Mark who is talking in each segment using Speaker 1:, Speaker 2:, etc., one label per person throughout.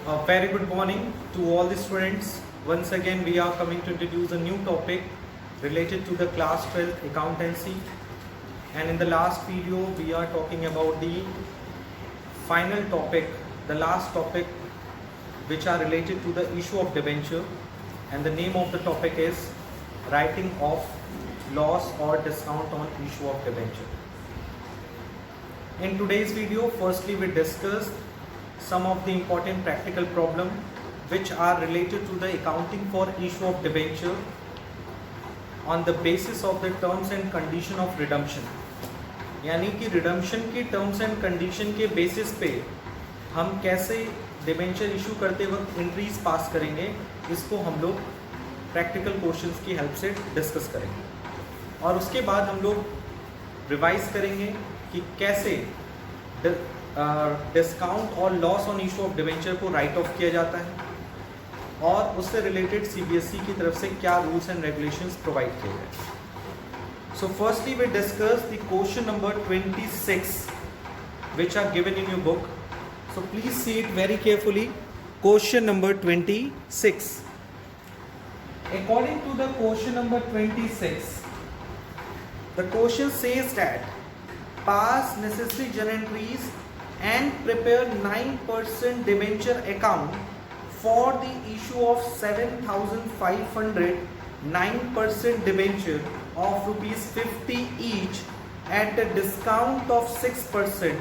Speaker 1: A very good morning to all the students. Once again, we are coming to introduce a new topic related to the class 12 accountancy. And in the last video, we are talking about the final topic, the last topic, which are related to the issue of debenture. And the name of the topic is writing off loss or discount on issue of debenture. In today's video, firstly, we discussed some of the important practical problem which are related to the accounting for issue of debenture on the basis of the terms and condition of redemption. यानी कि redemption के terms and condition के basis पे हम कैसे debenture issue करते वक्त entries pass करेंगे, इसको हम लोग प्रैक्टिकल क्वेश्चंस की हेल्प से डिस्कस करेंगे। और उसके बाद हम लोग रिवाइज करेंगे कि कैसे डिस्काउंट और loss on issue of debenture को राइट ऑफ किया जाता है और उससे रिलेटेड सीबीएसई की तरफ से क्या रूल्स एंड रेगुलेशंस प्रोवाइड किए गए। So firstly we discuss the question number 26 which are given in your book. So please see it very carefully. Question number 26. According to the question number 26, the question says that pass necessary journal entries and prepare 9% debenture account for the issue of 7,500 9% debenture of rupees 50 each at a discount of 6%,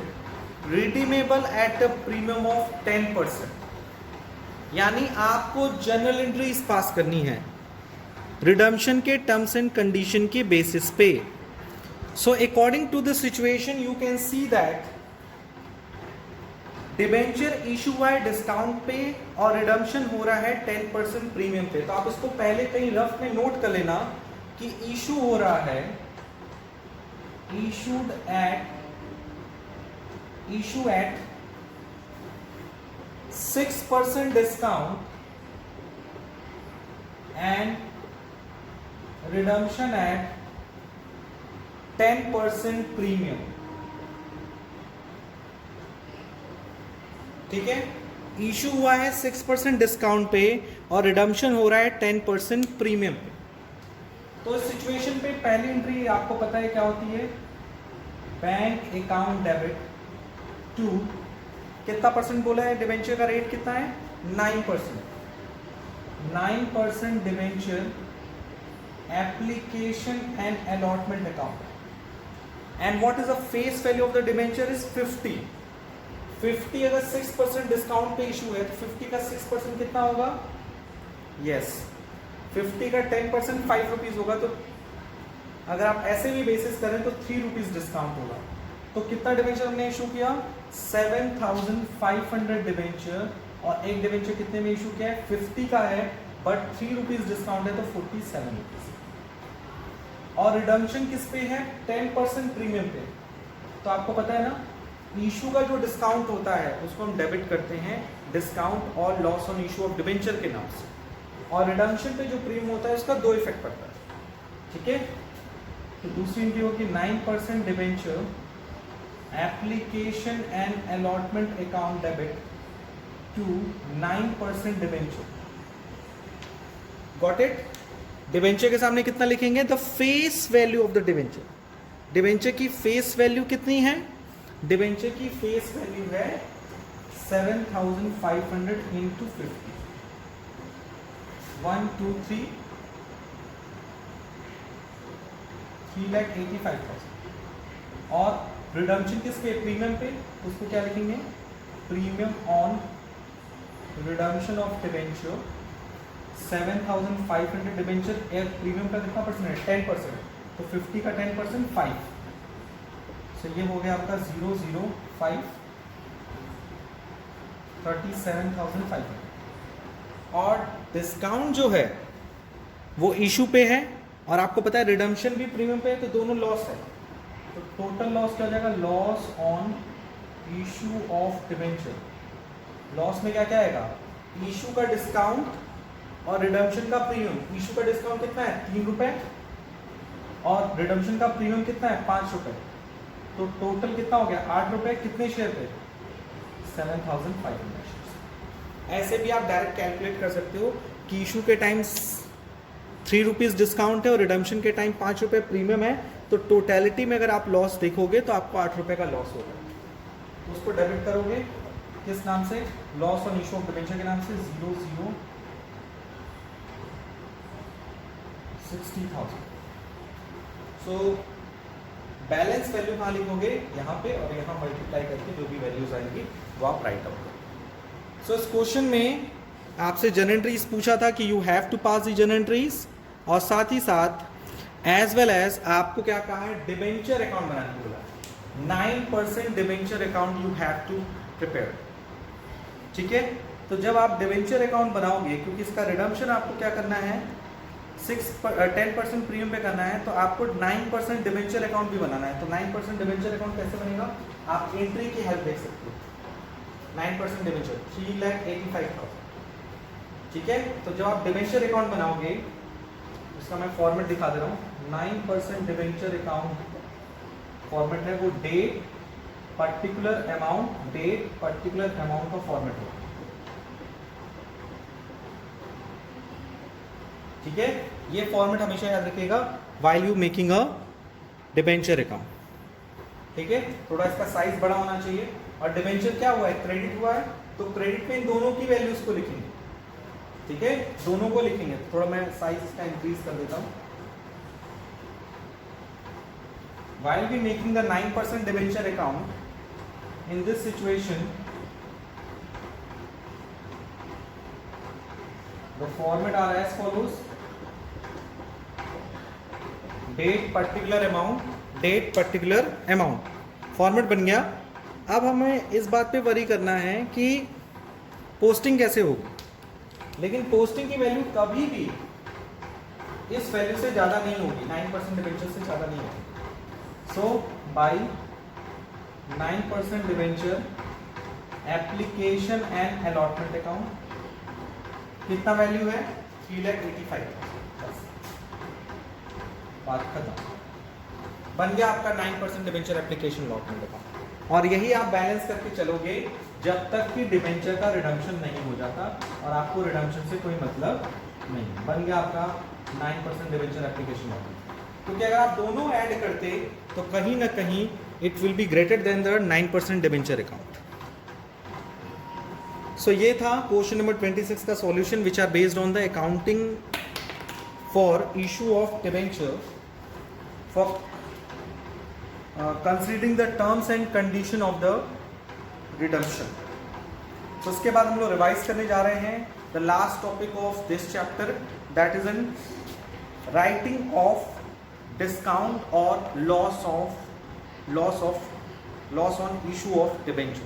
Speaker 1: redeemable at a premium of 10%. यानी आपको journal entries pass करनी है redemption के terms and condition के basis पे। So according to the situation you can see that debenture issue हुआ है discount पे और रिडम्पशन हो रहा है 10% प्रीमियम पे। तो आप इसको पहले कहीं रफ में नोट कर लेना कि इशू हो रहा है issue at 6% discount and redemption at 10% premium. ठीक है, इशू हुआ है 6% डिस्काउंट पे और रिडम्पशन हो रहा है 10% प्रीमियम पे। तो इस सिचुएशन पे पहली एंट्री आपको पता है क्या होती है, बैंक अकाउंट डेबिट टू कितना परसेंट बोला है, डिबेंचर का रेट कितना है 9%। 9% debenture application and allotment account and what is the face value of the debenture is 50 अगर 6% डिस्काउंट पे इशू है तो 50 का 6% कितना होगा, यस 50 का 10% 5 रुपीज होगा। तो अगर आप ऐसे भी बेसिस करें तो 3 रुपीज डिस्काउंट होगा। तो कितना डिबेंचर हमने इशू किया 7,500 डिबेंचर और एक डिबेंचर कितने में इशू किया है 50 का है बट 3 रुपीज डिस्काउंट है तो 47 रुपीज। और रिडम्पशन किस पे है 10% प्रीमियम पे। तो आपको पता है ना इशू का जो डिस्काउंट होता है उसको हम डेबिट करते हैं डिस्काउंट और loss on issue of debenture के नाम से, और रिडम्पशन पे जो प्रीमियम होता है उसका 2 इफेक्ट पड़ता है। ठीक है, तो दूसरी एंट्री होगी 9% debenture application and allotment account debit to 9% debenture. Got it. Debenture के सामने कितना लिखेंगे, the face value of the debenture. Debenture की फेस वैल्यू कितनी है, डिबेंचर की फेस वैल्यू है 7,500 इंटू 50, 1 2 3 3,85,000। और रिडम्पशन किस पे प्रीमियम पे, उसको क्या लिखेंगे premium on redemption of debenture 7,500 debenture premium का कितना परसेंट है 10%, तो 50 का 10% 5। तो ये हो गया आपका 005 37,500। और डिस्काउंट जो है वो इशू पे है और आपको पता है रिडम्पशन भी प्रीमियम पे है, तो दोनों लॉस है। तो टोटल लॉस क्या हो जाएगा, loss on issue of debenture. Loss में क्या क्या आएगा, इशू का डिस्काउंट और रिडम्पशन का प्रीमियम। इशू का डिस्काउंट कितना है 3 रुपए और रिडम्पशन का प्रीमियम कितना है 5 रुपए। तो टोटल कितना हो गया 8 रुपए, कितने शेयर पे 7,500 शेयर। ऐसे भी आप डायरेक्ट कैलकुलेट कर सकते हो कि इशू के टाइम 3 रुपीज़ डिस्काउंट है और रिडम्पशन के टाइम 5 रुपये प्रीमियम है, तो टोटलिटी में अगर आप लॉस देखोगे तो आपको 8 रुपये का लॉस होगा। तो उसको डेबिट करोगे किस नाम से, loss on issue of debenture के नाम से, 60,000। सो बैलेंस वैल्यू कहाँ लिखोगे, यहाँ पे, और यहाँ मल्टीप्लाई करके जो भी वैल्यूज आएंगी वो आप राइट आउट करो। सो इस क्वेश्चन में आपसे जनरल पूछा था कि you have to pass the journal, और साथ ही साथ एज वेल एज आपको क्या कहा है, डिबेंचर अकाउंट बनाने को बोला। 9% debenture account you have to prepare. ठीक है, तो जब आप डिबेंचर अकाउंट बनाओगे, क्योंकि इसका रिडम्पशन आपको क्या करना है, 10% प्रीमियम पे करना है, तो आपको 9% डिबेंचर अकाउंट भी बनाना है। तो 9% डिबेंचर अकाउंट कैसे बनेगा, आप एंट्री की हेल्प देख सकते हो। 9% डिबेंचर 3,85,000। ठीक है, तो जब आप डिबेंचर अकाउंट बनाओगे, इसका मैं फॉर्मेट दिखा दे रहा हूँ। 9% डिबेंचर अकाउंट फॉर्मेट है वो डेट पर्टिकुलर अमाउंट का फॉर्मेट होगा। ठीक है, ये फॉर्मेट हमेशा याद रखिएगा while you making a debenture account. ठीक है, थोड़ा इसका साइज बड़ा होना चाहिए। और डिबेंचर क्या हुआ है, क्रेडिट हुआ है, तो क्रेडिट पे इन दोनों की वैल्यूज को लिखेंगे। ठीक है, दोनों को लिखेंगे। थोड़ा मैं साइज इसका इंक्रीज कर देता हूं। While we making the 9% debenture account, in this situation, the format are as follows: date particular amount, format बन गया। अब हमें इस बात पे वरी करना है कि पोस्टिंग कैसे होगी, लेकिन पोस्टिंग की वैल्यू कभी भी इस वैल्यू से ज़्यादा नहीं होगी, 9% डिबेंचर से ज़्यादा नहीं होगी। So by 9% debenture application and allotment account, कितना वैल्यू है, 3,85,000। बात खत्म, बन गया आपका 9% डिबेंचर एप्लीकेशन अलॉटमेंट अकाउंट। और यही आप बैलेंस करके चलोगे जब तक कि डिबेंचर का रिडम्पशन नहीं हो जाता, और आपको रिडम्पशन से कोई मतलब नहीं। बन गया आपका 9% डिबेंचर एप्लीकेशन अलॉटमेंट। क्योंकि अगर आप दोनों ऐड करते तो कहीं ना कहीं it will be greater than the 9% debenture account. So ये था क्वेश्चन नंबर 26 का solution, which are based on the accounting for issue of debenture for considering the terms and condition of the redemption. तो उसके बाद हम लोग revise करने जा रहे हैं the last topic of this chapter, that is an writing off discount और loss on issue of debenture.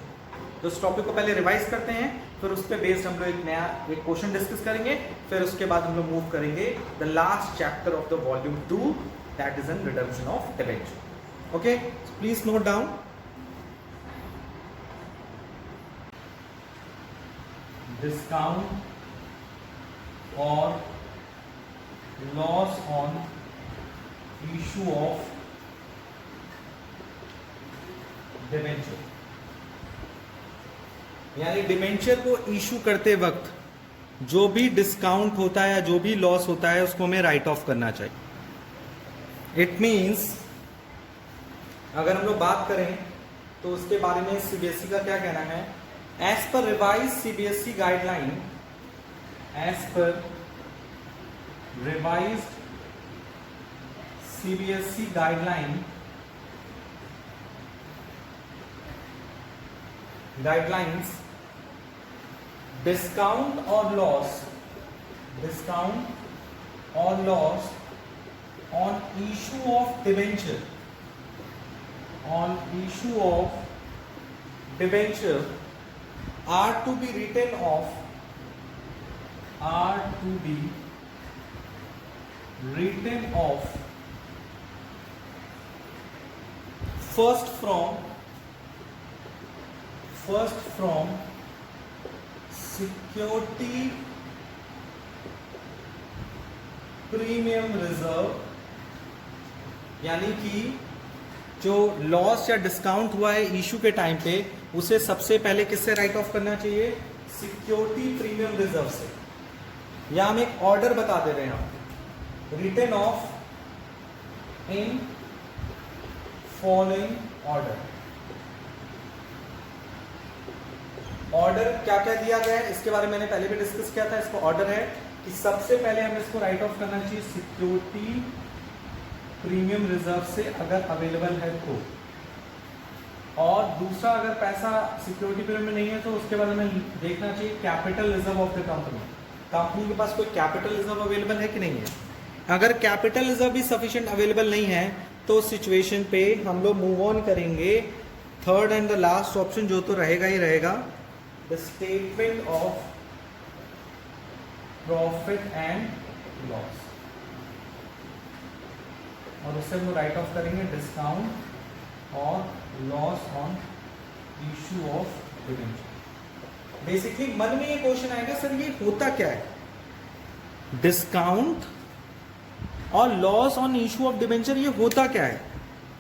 Speaker 1: तो इस टॉपिक को पहले रिवाइज करते हैं, फिर उस पर बेस्ड हम लोग एक क्वेश्चन डिस्कस करेंगे, फिर उसके बाद हम लोग मूव करेंगे the last chapter of the volume 2, that is an redemption of debenture. Okay, please note down. Discount और loss on issue of debenture, यानी डिबेंचर को इशू करते वक्त जो भी डिस्काउंट होता है या जो भी लॉस होता है उसको हमें राइट ऑफ करना चाहिए। इट मीन्स अगर हम लोग बात करें तो उसके बारे में सीबीएसई का क्या कहना है, as per revise CBSE guideline, as per revised CBSE guidelines, discount or loss on issue of debenture are to be written off first from security premium reserve, यानी कि जो लॉस या डिस्काउंट हुआ है इशू के टाइम पे उसे सबसे पहले किससे राइट ऑफ करना चाहिए, सिक्योरिटी प्रीमियम रिजर्व से, या हम एक ऑर्डर बता दे रहे हैं, return of in following order. Order क्या क्या दिया गया है इसके बारे में मैंने पहले भी डिस्कस किया था। इसको ऑर्डर है कि सबसे पहले हमें इसको राइट ऑफ करना चाहिए सिक्योरिटी प्रीमियम रिजर्व से अगर अवेलेबल है तो, और दूसरा अगर पैसा सिक्योरिटी प्रीमियम में नहीं है तो उसके बाद हमें देखना चाहिए capital reserve of the company, company के पास कोई कैपिटल रिजर्व अवेलेबल है कि नहीं है। अगर कैपिटल रिजर्व भी सफिशिएंट अवेलेबल नहीं है तो सिचुएशन पे हम लोग मूव ऑन करेंगे third and the last option जो तो रहेगा ही रहेगा, the statement of profit and loss, और उससे हम राइट ऑफ करेंगे डिस्काउंट और loss on issue of debenture. Basically मन में ये क्वेश्चन आएगा सर ये होता क्या है, डिस्काउंट और loss on issue of debenture ये होता क्या है।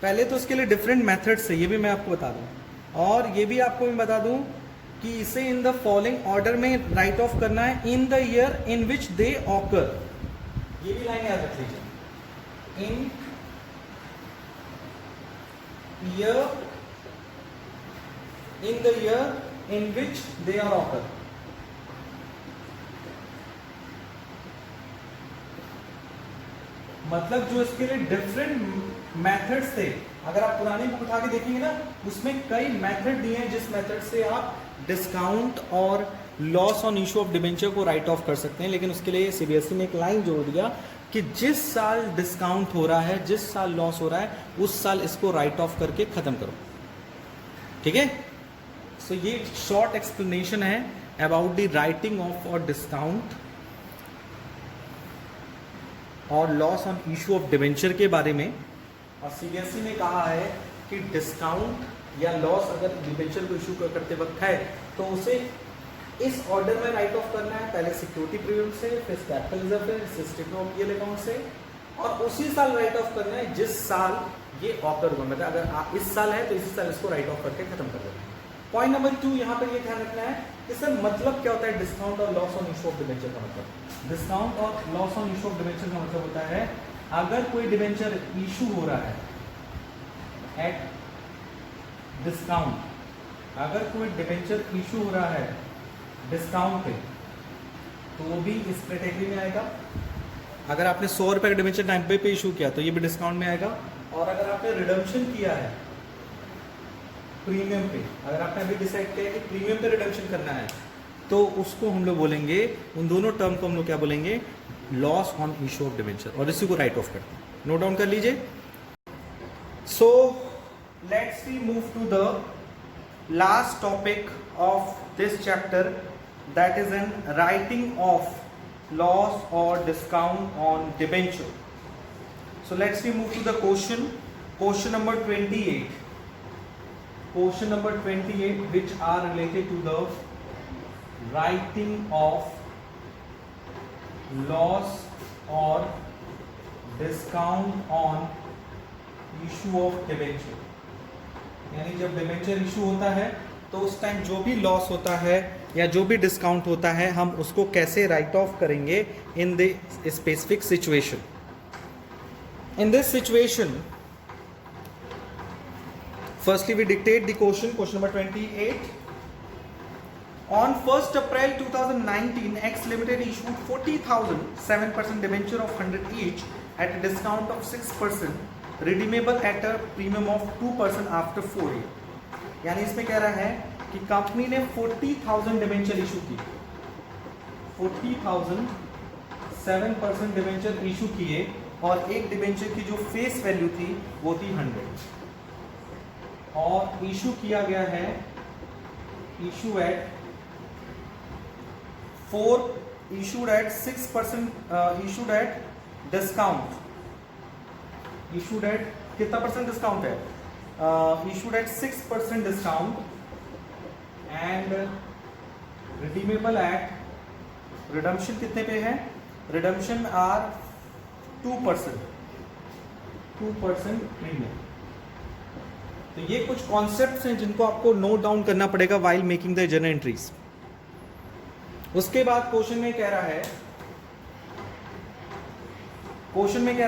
Speaker 1: पहले तो इसके लिए डिफरेंट मेथड्स है, ये भी मैं आपको बता दूं, और ये भी आपको मैं बता दूं कि इसे इन द फॉलोइंग ऑर्डर में राइट ऑफ करना है in the year in which they occur. ये भी लाइन याद रख लीजिए, इन year in the year in which they are occur। मतलब जो इसके लिए डिफरेंट मेथड्स थे, अगर आप पुरानी बुक उठा के देखेंगे ना उसमें कई मेथड दिए हैं जिस मेथड से आप डिस्काउंट और loss on issue of debenture को राइट ऑफ कर सकते हैं। लेकिन उसके लिए सीबीएसई ने एक लाइन जोड़ दिया कि जिस साल डिस्काउंट हो रहा है, जिस साल लॉस हो रहा है, उस साल इसको राइट ऑफ करके खत्म करो। ठीक है, सो ये शॉर्ट एक्सप्लेनेशन है अबाउट द राइटिंग ऑफ और डिस्काउंट और loss on issue of debenture के बारे में। और सीबीएसई ने कहा है कि डिस्काउंट या लॉस अगर डिबेंचर को इशू करते वक्त है तो उसे इस ऑर्डर में राइट ऑफ करना है, पहले सिक्योरिटी प्रीमियम से, फिर कैपिटल रिजर्व से, फिर स्टेटमेंट ऑफ पीएल अकाउंट से, और उसी साल राइट ऑफ करना है जिस साल ये ऑकर हुआ। मतलब अगर आप इस साल है तो इसी साल इसको राइट ऑफ करके खत्म कर देना है। पॉइंट नंबर 2 यहाँ पर ये ध्यान रखना है कि सर मतलब क्या होता है डिस्काउंट और loss on issue of debenture का मतलब। डिस्काउंट और loss on issue of debenture का मतलब होता है अगर कोई डिबेंचर इशू हो रहा है एट डिस्काउंट, अगर कोई डिबेंचर इशू हो रहा है डिस्काउंट पे तो वो भी इस कैटेगरी में आएगा। अगर आपने 100 रुपये का डिबेंचर 90 पे इशू किया तो ये भी डिस्काउंट में आएगा। और अगर आपने रिडम्पशन किया है प्रीमियम पे, अगर आपने अभी डिसाइड किया कि प्रीमियम पे रिडम्पशन करना है तो उसको हम लोग बोलेंगे, उन दोनों टर्म को हम लोग क्या बोलेंगे, loss on issue of debenture, और इसी को राइट ऑफ करते हैं। नोट डाउन कर लीजिए। So let's we move to the last topic of this chapter, that is an writing off loss और discount on debenture. So let's we move to the question number 28. Question number 28, which are related to the writing of loss or discount on issue of debenture। यानी जब debenture issue होता है तो उस time जो भी loss होता है या जो भी डिस्काउंट होता है हम उसको कैसे राइट ऑफ करेंगे in the specific situation. In this situation, firstly we dictate the question number 28. On 1st April 2019, X Limited issued 40,000 7% debenture of 100 each at a discount of 6%, redeemable at a premium of 2% after 4 years। यानी इसमें कह रहा है कि company ने 40,000 debenture issue की, 40,000 7% debenture issue किए, और एक डिबेंचर की जो फेस वैल्यू थी वो थी 100, और इशू किया गया है, issue at 6%, issued at discount, issued at कितना परसेंट डिस्काउंट है, issued at 6% discount and redeemable eight, redemption कितने पे है, रिडम्पशन आर 2% प्रीमियम। तो ये कुछ कॉन्सेप्ट्स हैं जिनको आपको नोट डाउन करना पड़ेगा while making the journal entries. उसके बाद क्वेश्चन में कह रहा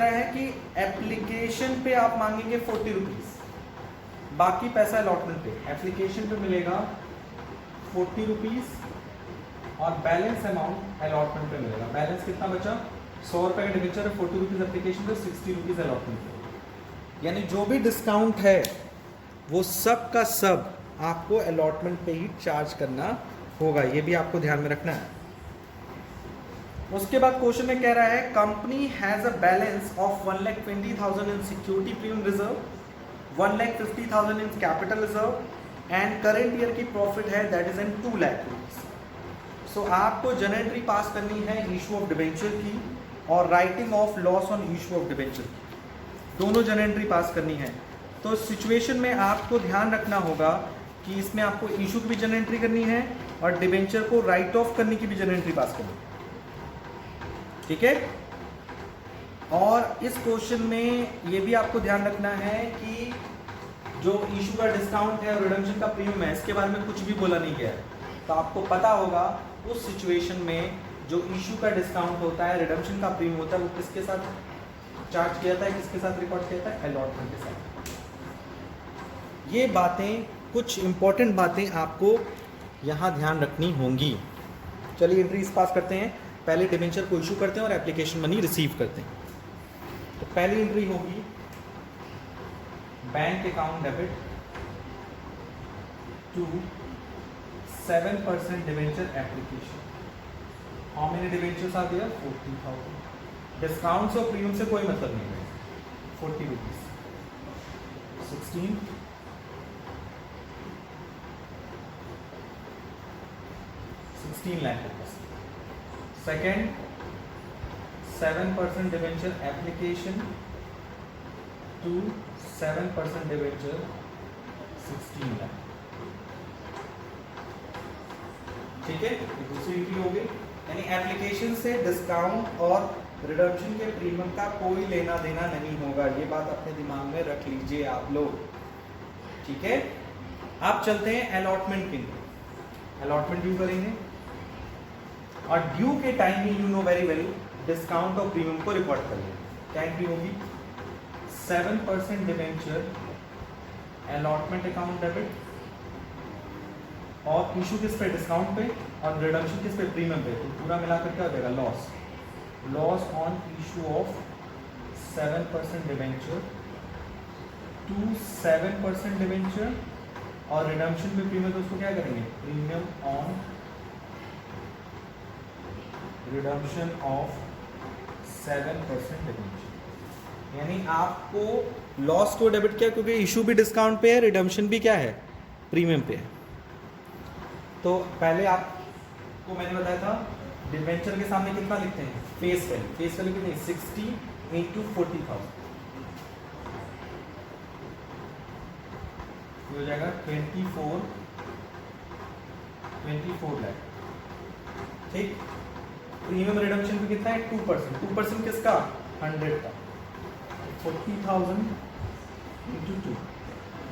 Speaker 1: है कि एप्लीकेशन पे आप मांगेंगे 40 रुपीज, बाकी पैसा अलॉटमेंट पे। एप्लीकेशन पे मिलेगा 40 रुपीज और बैलेंस अमाउंट अलॉटमेंट पे मिलेगा। बैलेंस कितना बचा? 100 रुपये का डिबेंचर है, 40 रुपीज एप्लीकेशन पे, 60 रुपीज अलॉटमेंट पे। यानी जो भी डिस्काउंट है वो सब का सब आपको अलॉटमेंट पे ही चार्ज करना होगा, ये भी आपको ध्यान में रखना है। उसके बाद क्वेश्चन में कह रहा है company has a balance of 1,20,000 in security premium reserve, 1,50,000 in capital reserve and current year की प्रॉफिट है that is in 2 lakh rupees. So आपको जनरल एंट्री पास करनी है इशू ऑफ डिबेंचर की और writing off loss on issue of debenture की, दोनों general entry पास करनी है। तो सिचुएशन में आपको ध्यान रखना होगा कि इसमें आपको इशू की भी जनरल एंट्री करनी है और डिबेंचर को राइट ऑफ करने की भी जनरल एंट्री पास करनी है, ठीक है। और इस क्वेश्चन में ये भी आपको ध्यान रखना है कि जो इशू का डिस्काउंट है और रिडम्पशन का प्रीमियम है, इसके बारे में कुछ भी बोला नहीं गया है। तो आपको पता होगा उस सिचुएशन में जो इशू का डिस्काउंट होता है, रिडम्पशन का प्रीमियम होता है, वो किसके साथ चार्ज किया जाता है, किसके साथ रिकॉर्ड किया जाता है? अलॉटमेंट के साथ। ये बातें, कुछ इंपॉर्टेंट बातें आपको यहाँ ध्यान रखनी होंगी। चलिए एंट्रीज पास करते हैं। पहले डिबेंचर को इशू करते हैं और एप्लीकेशन मनी रिसीव करते हैं। तो पहली एंट्री होगी bank account debit to 7% debenture application. How many debentures are there? 40,000। Discounts और प्रीमियम से कोई मतलब नहीं है। 40 rupees 16 lakh rupees. Second 7% debenture application to 7% debenture 16 lakh, ठीक है। दूसरी एंट्री हो गई, यानी एप्लीकेशन से डिस्काउंट और रिडम्पशन के प्रीमियम का कोई लेना देना नहीं होगा। ये बात अपने दिमाग में रख लीजिए आप लोग, ठीक है। आप चलते हैं अलॉटमेंट के लिए। अलॉटमेंट ड्यू करेंगे और ड्यू के टाइम में you know very well discount और प्रीमियम को रिपोर्ट कर लेंगे। क्या एंट्री होगी? 7% डिबेंचर अलॉटमेंट अकाउंट डेबिट और इशू किस पे? डिस्काउंट पे, और रिडम्पशन किस पे? प्रीमियम पे। तो पूरा मिलाकर क्या हो जाएगा? Loss on issue of 7% debenture to 7% debenture और रिडम्पशन पे प्रीमियम, तो उसको क्या करेंगे? Premium on redemption of 7% debenture. यानी आपको लॉस को डेबिट किया क्योंकि इशू भी डिस्काउंट पे है, रिडम्पशन भी क्या है? प्रीमियम पे है। तो पहले आपको मैंने बताया था डिबेंचर के सामने कितना लिखते हैं? Face value. फेस वैल्यू कितनी? 60 into 40,000, हो जाएगा 24 लाख, ठीक। प्रीमियम रिडम्पशन पे कितना है? 2%। 2% किसका? 100 का। 40,000 into 2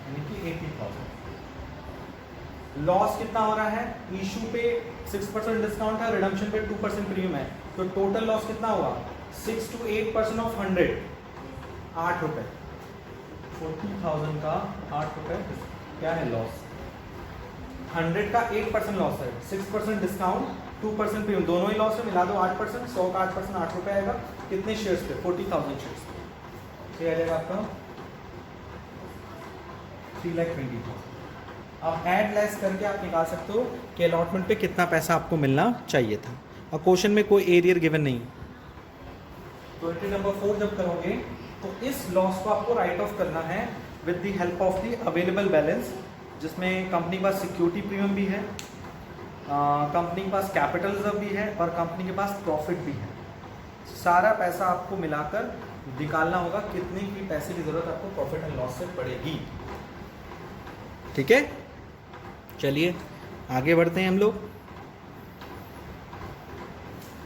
Speaker 1: यानी कि 80,000। लॉस कितना हो रहा है? इशू पे 6% डिस्काउंट है, रिडम्पशन पे 2% प्रीमियम है, तो टोटल लॉस कितना हुआ? 6 to 8% ऑफ 100, 8 रुपए। 40,000 का 8 रुपए क्या है? लॉस। 100 का 8% लॉस है, 6% डिस्काउंट, 2% प्रीमियम, दोनों ही लॉस है। मिला दो 8%, 100 का 8%, 8 रुपए आएगा। कितने शेयर्स पे? 40,000 शेयर्स पे। आ जाएगा आपका 3,20,000। अब ऐड लेस करके आप निकाल सकते हो कि अलॉटमेंट पे कितना पैसा आपको मिलना चाहिए था। और क्वेश्चन में कोई एरियर गिवन नहीं। तो एंट्री नंबर 4 जब करोगे तो इस लॉस को आपको राइट ऑफ करना है with the help of the available balance, जिसमें कंपनी के पास सिक्योरिटी प्रीमियम भी है, कंपनी के पास कैपिटल रिजर्व भी है और कंपनी के पास प्रॉफिट भी है। सारा पैसा आपको मिलाकर निकालना होगा कितने की पैसे की जरूरत आपको प्रॉफिट एंड लॉस से पड़ेगी, ठीक है। चलिए आगे बढ़ते हैं हम लोग,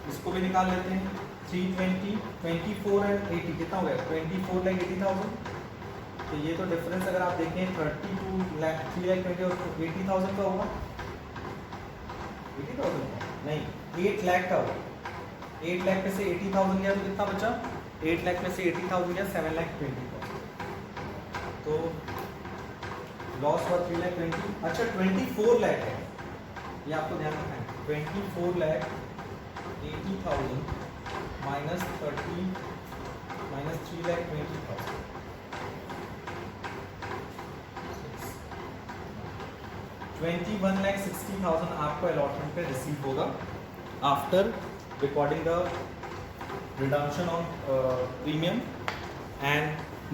Speaker 1: इसको भी निकाल लेते हैं। 320, 24 एंड 80 कितना हो गया? 24,80,000। तो ये तो डिफरेंस अगर आप देखें 32 लाख 3,20,000 और 80,000 का होगा। 80,000 नहीं, 8 लाख का हुआ। 8 लाख में से 80,000 गया तो कितना बचा? 8 लाख में से 80,000 गया 7,20,000। तो लॉस हुआ 3,20,000। अच्छा 24 लाख है, ये आपको ध्यान रखना है। 24 लाख 80,000 माइनस 30 माइनस 3,20,000, 21,60,000 आपको अलॉटमेंट पे रिसीव होगा after recording the redemption on premium and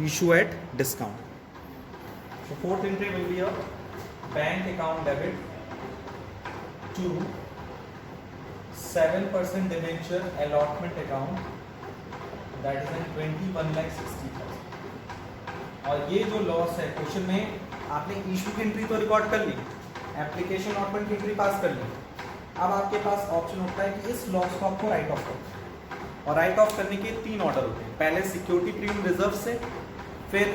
Speaker 1: issue at discount. So fourth entry will be a bank account debit to 7% debenture allotment account, that is in 21,60,000. और ये जो लॉस है question में आपने issue की entry तो record कर ली, application allotment की एंट्री पास कर ली, अब आपके पास ऑप्शन होता है कि इस लॉस को आपको राइट ऑफ करना है। और राइट ऑफ करने के 3 ऑर्डर होते हैं, पहले सिक्योरिटी प्रीमियम रिजर्व से, फिर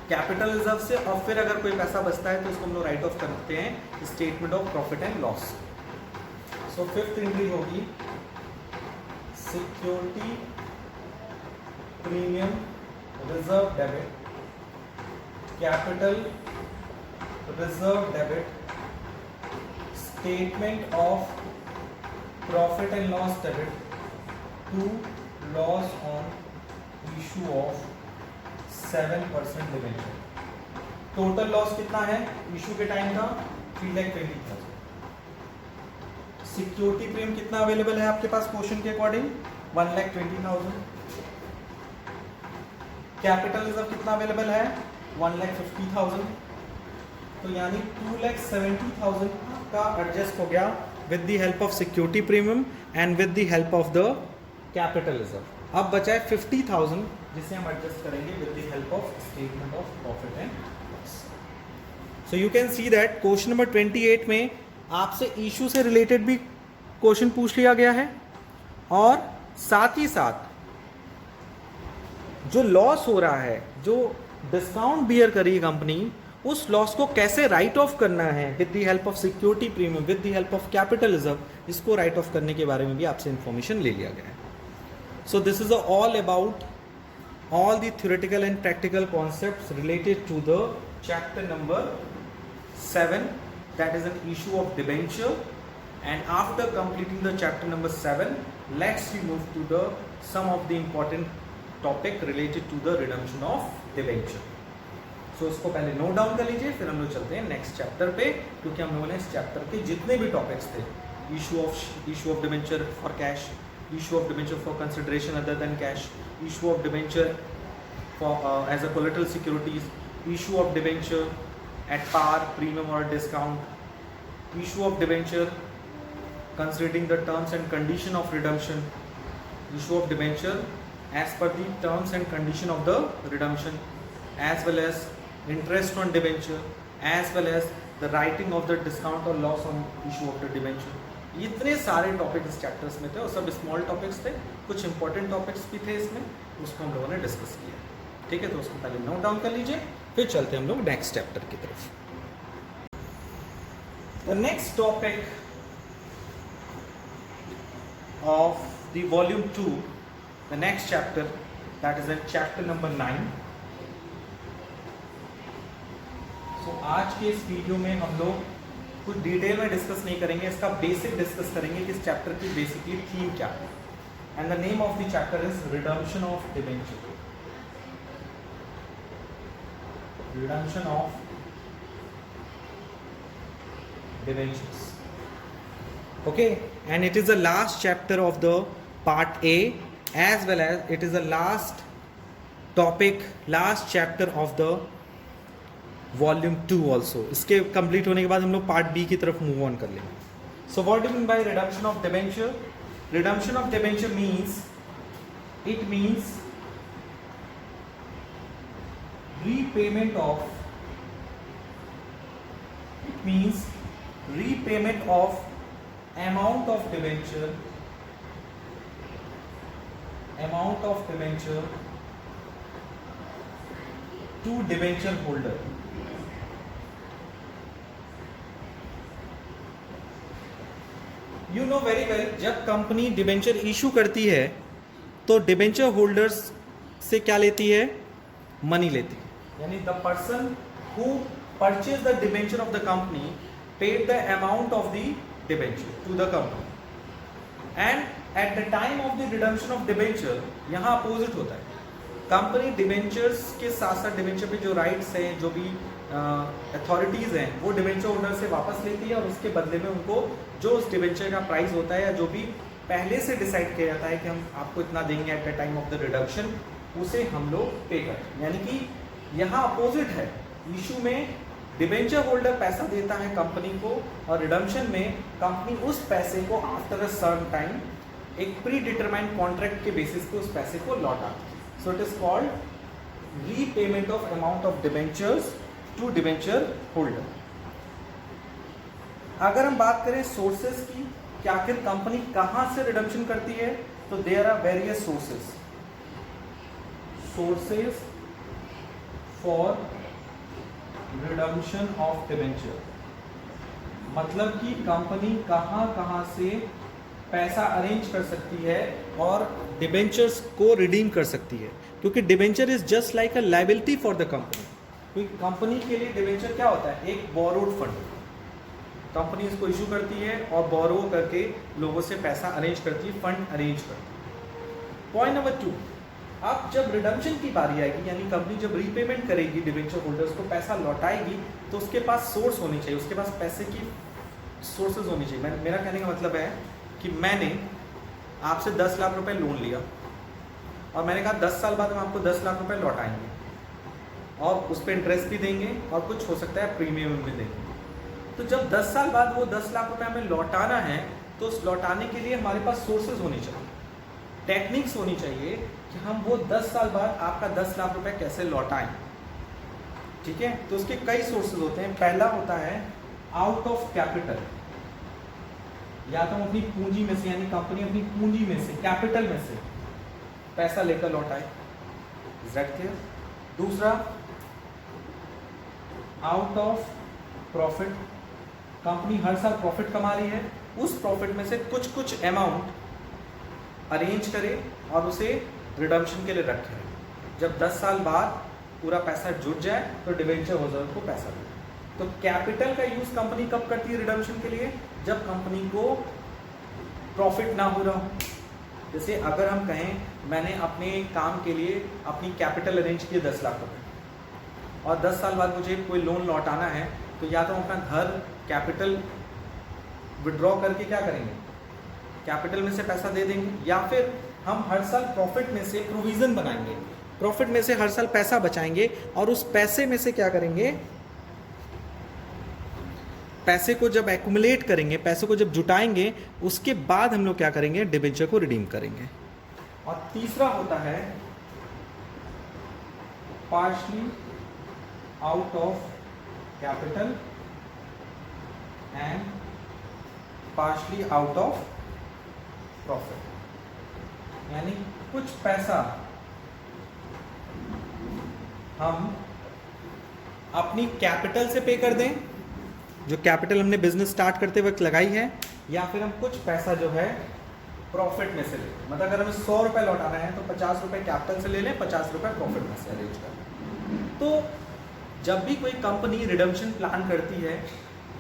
Speaker 1: कैपिटल रिजर्व से, और फिर अगर कोई पैसा बचता है तो उसको हम लोग राइट ऑफ करते हैं statement of profit and loss. So fifth entry होगी security premium reserve debit, capital reserve debit, statement of profit and loss debit to loss on issue of 7% debenture. Total loss कितना है issue के time का? 3,20,000। Security premium कितना available है आपके पास question के according? 1,20,000। Capital reserve कितना अवेलेबल है? 1,50,000। तो यानी 2,70,000 का एडजस्ट हो गया with the help of security premium and with the help of the capital reserve. अब बचा है 50,000 जिसे हम एडजस्ट करेंगे with the help of statement of profit and loss. So you can see that question number 28 में आपसे issue से related भी क्वेश्चन पूछ लिया गया है, और साथ ही साथ जो लॉस हो रहा है, जो डिस्काउंट बियर करी कंपनी, उस लॉस को कैसे राइट ऑफ करना है with the help of security premium, with the help of capital reserve, इसको राइट ऑफ करने के बारे में भी आपसे इंफॉर्मेशन ले लिया गया है। So this is all about all the theoretical and practical concepts related to the chapter number 7, that is an issue of debenture. And after completing the chapter number 7, let's move to the some of the important topic related to the redemption of debenture. So इसको पहले note down कर लीजिए, फिर हम लोग चलते हैं next chapter पे, क्योंकि हम लोगों ने इस चैप्टर के जितने भी टॉपिक्स थे, issue of debenture for cash, issue of debenture for consideration other than cash, issue of debenture for as a collateral securities, issue of debenture at par, premium or discount, issue of debenture considering the terms and condition of redemption, issue of debenture as per the terms and condition of the redemption, as well as interest on debenture, as well as the writing of the discount or loss on issue of the debenture. इतने सारे topic इस chapters में थे, और सब small topics थे, कुछ important topics भी थे इसमें, उसको हम लोगों ने डिस्कस किया। ठीक है, तो उसको पहले नोट डाउन कर लीजिए, फिर चलते हैं हम लोग नेक्स्ट चैप्टर की तरफ। The next topic of the volume 2, the next chapter, that is in chapter number 9। सो आज के इस वीडियो में हम लोग कुछ डिटेल में डिस्कस नहीं करेंगे, इसका बेसिक डिस्कस करेंगे कि इस चैप्टर की बेसिकली थीम क्या है। And the name of the chapter is redemption of debenture, redemption of debentures. Okay, and it is the last chapter of the part A, as well as it is the last topic, last chapter of the volume 2 also. इसके complete होने के बाद हम लोग part B की तरफ move on कर लेंगे। So what do mean by redemption of debenture? Redemption of debenture means, it means repayment of, it means repayment of amount of debenture, amount of debenture to debenture holder. You know very well, जब company debenture issue करती है तो debenture holders से क्या लेती है? Money लेती है। यानी the person who purchase the debenture of the company paid the amount of the debenture to the company, and at the time of the redemption of debenture यहाँ अपोजिट होता है। कंपनी डिबेंचर्स के साथ साथ debenture पे जो rights हैं, जो भी अथॉरिटीज़ हैं, वो डिबेंचर होल्डर से वापस लेती है और उसके बदले में उनको जो उस डिबेंचर का प्राइस होता है या जो भी पहले से डिसाइड किया जाता है कि हम आपको इतना देंगे eight the time of the reduction, उसे हम लोग पे करते हैं। यानी कि यहाँ अपोजिट है, इशू में डिबेंचर होल्डर पैसा देता है कंपनी को और रिडम्पशन में कंपनी उस पैसे को आफ्टर अ सर्टेन टाइम एक प्री डिटरमाइंड कॉन्ट्रैक्ट के बेसिस पे उस पैसे को लौटाती है। So it is called repayment of amount of debentures to debenture holder. अगर हम बात करें सोर्सेज की कि आखिर कंपनी कहां से रिडम्पशन करती है, तो there are various sources for redemption of debenture. मतलब कि कंपनी कहां से पैसा अरेंज कर सकती है और डिबेंचर्स को रिडीम कर सकती है, क्योंकि debenture is just like a liability for the company. क्योंकि कंपनी के लिए डिबेंचर क्या होता है? एक बोरोड फंड। कंपनी इसको इशू करती है और बोरो करके लोगों से पैसा अरेंज करती है, फंड अरेंज करती है। पॉइंट नंबर 2, अब जब रिडम्पशन की बारी आएगी, यानी कंपनी जब रीपेमेंट करेगी डिबेंचर होल्डर्स को, पैसा लौटाएगी, तो उसके पास सोर्स होनी चाहिए, उसके पास पैसे की सोर्सेज होनी चाहिए। मेरा कहने का मतलब है कि मैंने आपसे 10 लाख रुपए लोन लिया और मैंने कहा 10 साल बाद हम आपको 10 लाख रुपए लौटाएंगे और उस पर इंटरेस्ट भी देंगे और कुछ हो सकता है प्रीमियम भी देंगे। तो जब 10 साल बाद वो 10 लाख रुपए हमें लौटाना है, तो उस लौटाने के लिए हमारे पास सोर्सेज होनी चाहिए, टेक्निक्स होनी चाहिए कि हम वो 10 साल बाद आपका 10 लाख रुपए कैसे लौटाएं। ठीक है, तो उसके कई सोर्सेज होते हैं। पहला होता है आउट ऑफ कैपिटल, या तो हम अपनी पूंजी में से, यानी कंपनी अपनी पूंजी में से, कैपिटल में से पैसा लेकर लौटाए। Is that clear? दूसरा, आउट ऑफ प्रॉफिट, कंपनी हर साल प्रॉफिट कमा रही है, उस प्रॉफिट में से कुछ अमाउंट अरेंज करे और उसे रिडम्पशन के लिए रखे। जब 10 साल बाद पूरा पैसा जुट जाए तो डिबेंचर होल्डर को पैसा दे। तो कैपिटल का यूज कंपनी कब करती है रिडम्पशन के लिए? जब कंपनी को प्रॉफिट ना हो रहा हो। जैसे अगर हम कहें मैंने अपने काम के लिए अपनी कैपिटल अरेंज किए 10 लाख रुपए और 10 साल बाद मुझे कोई लोन लौटाना है, तो या तो हम अपना घर कैपिटल विड्रॉ करके क्या करेंगे, कैपिटल में से पैसा दे देंगे, या फिर हम हर साल प्रॉफिट में से प्रोविजन बनाएंगे, प्रॉफिट में से हर साल पैसा बचाएंगे और उस पैसे में से क्या करेंगे, पैसे को जब एक्यूमुलेट करेंगे, पैसे को जब जुटाएंगे, उसके बाद हम लोग क्या करेंगे, डिबेंचर को रिडीम करेंगे। और तीसरा होता है partially out of capital and partially out of profit. यानी कुछ पैसा हम अपनी कैपिटल से पे कर दें, जो कैपिटल हमने बिजनेस स्टार्ट करते वक्त लगाई है, या फिर हम कुछ पैसा जो है प्रॉफिट में से ले लें। मतलब अगर हमें 100 रुपये लौटाना है तो 50 रुपये कैपिटल से ले लें, 50 रुपये प्रॉफिट में से अरेंज कर लें। तो जब भी कोई कंपनी रिडम्पशन प्लान करती है,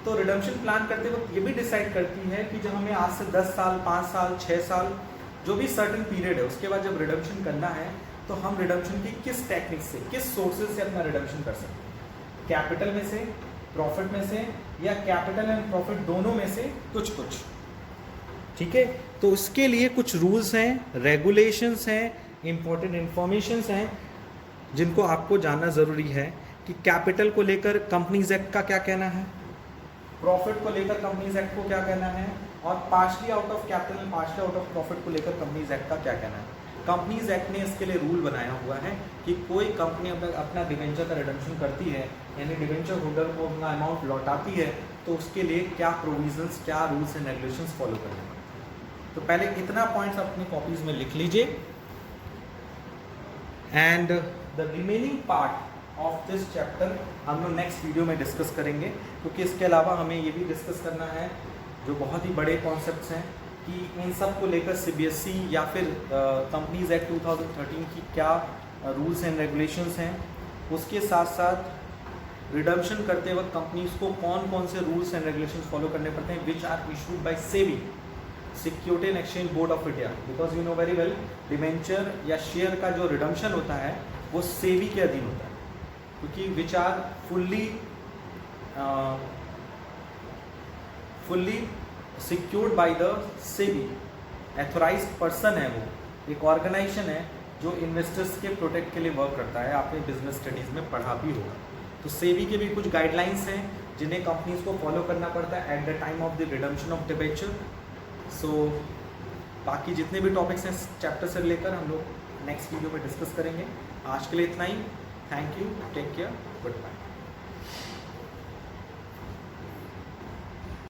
Speaker 1: तो रिडम्पशन प्लान करते वक्त ये भी डिसाइड करती है कि जब हमें आज से 10 साल, 5 साल, 6 साल, जो भी सर्टेन पीरियड है, उसके बाद जब रिडम्पशन करना है, तो हम रिडम्पशन की किस टेक्निक से, किस सोर्सेज से अपना रिडम्पशन कर सकते हैं। कैपिटल में से, प्रॉफिट में से, या कैपिटल एंड प्रॉफिट दोनों में से कुछ। ठीक है, तो इसके लिए कुछ रूल्स हैं, रेगुलेशंस हैं, इंपॉर्टेंट इंफॉर्मेशंस हैं, जिनको आपको जानना ज़रूरी है कि कैपिटल को लेकर कंपनीज एक्ट का क्या कहना है, प्रॉफिट को लेकर कंपनीज एक्ट को क्या कहना है, और partially out of capital, partially out of profit को लेकर कंपनीज एक्ट का क्या कहना है। कंपनीज एक्ट ने इसके लिए रूल बनाया हुआ है कि कोई कंपनी अपना डिबेंचर का रिडम्पशन करती है, यानी डिबेंचर होल्डर को अपना अमाउंट लौटाती है, तो उसके लिए क्या प्रोविजंस, क्या रूल्स एंड रेगुलेशंस फॉलो करने हैं। तो पहले इतना पॉइंट्स अपनी कॉपीज में लिख लीजिए, and the remaining part of this chapter हम लोग नेक्स्ट वीडियो में डिस्कस करेंगे, क्योंकि इसके अलावा हमें ये भी डिस्कस करना है जो बहुत ही बड़े कॉन्सेप्ट्स हैं कि इन सब को लेकर CBSE या फिर कंपनीज एक्ट 2013 की क्या रूल्स एंड रेगुलेशंस हैं, उसके साथ साथ रिडम्पशन करते वक्त कंपनीज को कौन कौन से रूल्स एंड रेगुलेशंस फॉलो करने पड़ते हैं which are issued by SEBI, security and exchange board of India, because you know very well debenture या शेयर का जो रिडम्पशन होता है वो सेबी के अधीन होता है, क्योंकि which are fully secured by the SEBI, authorized person है, वो एक ऑर्गेनाइजेशन है जो इन्वेस्टर्स के प्रोटेक्ट के लिए वर्क करता है। आपने बिजनेस स्टडीज़ में पढ़ा भी होगा। तो सेबी के भी कुछ गाइडलाइंस हैं जिन्हें कंपनीज को फॉलो करना पड़ता है at the time of the redemption of debenture. So बाकी जितने भी टॉपिक्स हैं चैप्टर से लेकर हम लोग नेक्स्ट वीडियो में डिस्कस करेंगे। आज के लिए इतना ही। Thank you, take care, good bye.